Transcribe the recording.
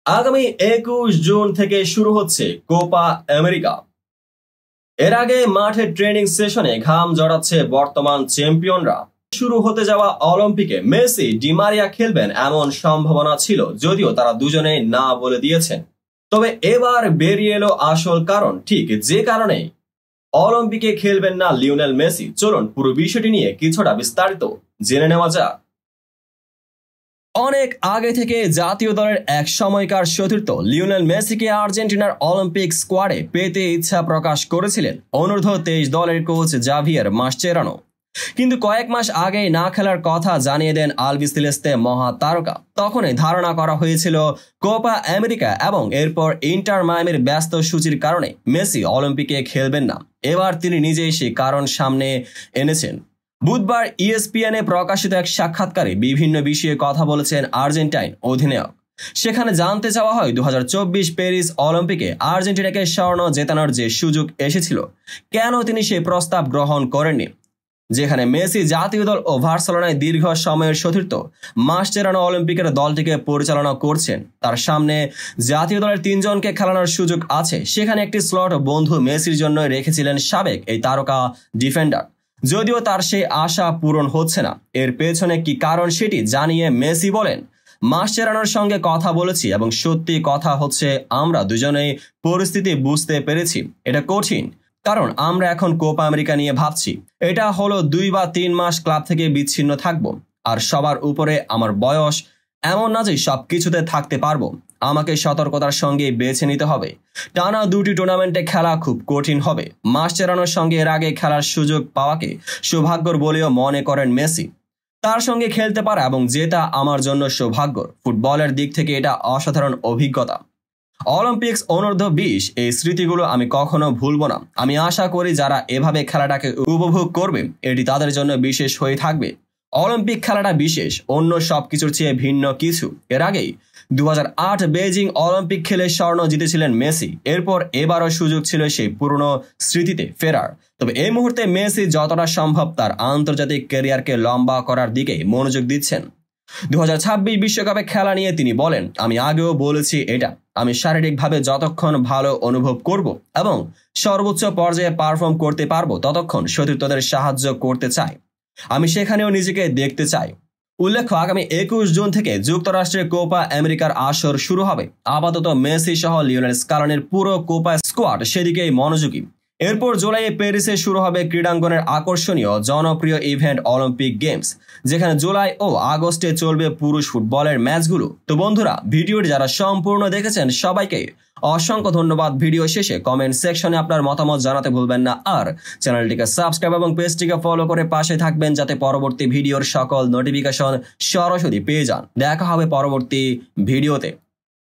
আগামী 21 জুন থেকে শুরু হচ্ছে কোপা আমেরিকা। এর আগে মাঠে ট্রেনিং সেশনে ঘাম জড়াচ্ছে বর্তমান চ্যাম্পিয়নরা। শুরু হতে যাওয়া অলিম্পিকে মেসি, ডি মারিয়া খেলবেন এমন সম্ভাবনা ছিল, যদিও তারা দুজনেই না বলে দিয়েছেন। তবে এবার বেরিয়ে এলো আসল কারণ, ঠিক যে কারণে অলিম্পিকে খেলবেন না লিওনেল মেসি। চলুন পুরো বিষয়টি নিয়ে কিছুটা বিস্তারিত জেনে নেওয়া যাক। অনেক আগে থেকে জাতীয় দলের এক সময়কার সতীর্থ লিওনেল মেসিকে আর্জেন্টিনার অলিম্পিক স্কোয়াডে পেতে ইচ্ছা প্রকাশ করেছিলেন অনূর্ধ্ব-23 দলের কোচ জাভিয়ের মাসচেরানো। কিন্তু কয়েক মাস আগেই না খেলার কথা জানিয়ে দেন আলবিসেলেস্তে মহাতারকা। তখনই ধারণা করা হয়েছিল কোপা আমেরিকা এবং এরপর ইন্টার মায়ামির ব্যস্ত সূচির কারণে মেসি অলিম্পিকে খেলবেন না। এবার তিনি নিজেই সেই কারণ সামনে এনেছেন। বুধবার ইএসপিএনে প্রকাশিত এক সাক্ষাৎকারে বিভিন্ন বিষয়ে কথা বলেছেন আর্জেন্টাইন অধিনায়ক। সেখানে জানতে চাওয়া হয় 2024 প্যারিস অলিম্পিকে আর্জেন্টিনাকে স্বর্ণ জেতানোর যে সুযোগ এসেছিল, কেন তিনি সেই প্রস্তাব গ্রহণ করেননি। যেখানে মেসি জাতীয় দল ও বার্সেলোনায় দীর্ঘ সময়ের সতীর্থ মাসচেরানো অলিম্পিকের দলটিকে পরিচালনা করছেন। তার সামনে জাতীয় দলের 3 জনকে খেলানোর সুযোগ আছে। সেখানে একটি স্লট বন্ধু মেসির জন্য রেখেছিলেন সাবেক এই তারকা ডিফেন্ডার। যদিও তার সেই আশা পূরণ হচ্ছে না। এর পেছনে কি কারণ সেটি জানিয়ে মেসি বলেন, মাসচেরানোর সঙ্গে কথা বলেছি এবং সত্যি কথা হচ্ছে আমরা দুজনেই পরিস্থিতি বুঝতে পেরেছি। এটা কঠিন, কারণ আমরা এখন কোপা আমেরিকা নিয়ে ভাবছি। এটা হলো 2 বা 3 মাস ক্লাব থেকে বিচ্ছিন্ন থাকবো। আর সবার উপরে আমার বয়স এমন না যে সবকিছুতে থাকতে পারবো। আমাকে সতর্কতার সঙ্গে বেছে নিতে হবে। টানা 2টি টুর্নামেন্টে খেলা খুব কঠিন হবে। মাসচেরানোর সঙ্গে এর আগে খেলার সুযোগ পাওয়াকে সৌভাগ্যর বলেও মনে করেন মেসি। তার সঙ্গে খেলতে পারা এবং জেতা আমার জন্য সৌভাগ্যর। ফুটবলের দিক থেকে এটা অসাধারণ অভিজ্ঞতা। অলিম্পিক্স অনূর্ধ্ব-20 এই স্মৃতিগুলো আমি কখনো ভুলবো না। আমি আশা করি যারা এভাবে খেলাটাকে উপভোগ করবে, এটি তাদের জন্য বিশেষ হয়ে থাকবে। অলিম্পিক খেলাটা বিশেষ, অন্য সবকিছুর চেয়ে ভিন্ন কিছু। এর আগেই 2008 বেজিং অলিম্পিক খেলে স্বর্ণ জিতেছিলেন মেসি। এরপর এবারও সুযোগ ছিল সেই পুরনো স্মৃতিতে ফেরার। তবে এই মুহূর্তে মেসি যতটা সম্ভব তার আন্তর্জাতিক ক্যারিয়ারকে লম্বা করার দিকে মনোযোগ দিচ্ছেন। 2026 বিশ্বকাপে খেলা নিয়ে তিনি বলেন, আমি আগেও বলেছি এটা, আমি শারীরিকভাবে যতক্ষণ ভালো অনুভব করব এবং সর্বোচ্চ পর্যায়ে পারফর্ম করতে পারবো ততক্ষণ সতীর্থদের সাহায্য করতে চাই। আমি সেখানেও নিজেকে দেখতে চাই। উল্লেখ্য, আগামী 21 জুন থেকে যুক্তরাষ্ট্রের কোপা আমেরিকার আসর শুরু হবে। আপাতত মেসি সহ লিওনেল স্কালোনির পুরো কোপা স্কোয়াড সেদিকেই মনোযোগী। এরপর জুলাইয়ে প্যারিসে শুরু হবে ক্রীড়াঙ্গনের আকর্ষণীয় জনপ্রিয় ইভেন্ট অলিম্পিক গেমস, যেখানে জুলাই ও আগস্টে চলবে পুরুষ ফুটবলের ম্যাচগুলো। তো বন্ধুরা, ভিডিওটি যারা সম্পূর্ণ দেখেছেন সবাইকে অসংখ্য ধন্যবাদ। ভিডিও শেষে কমেন্ট সেকশনে আপনার মতামত জানাতে ভুলবেন না। আর চ্যানেলটিকে সাবস্ক্রাইব এবং পেজটিকে ফলো করে পাশে থাকবেন, যাতে পরবর্তী ভিডিওর সকল নোটিফিকেশন সরাসরি পেয়ে যান। দেখা হবে পরবর্তী ভিডিওতে।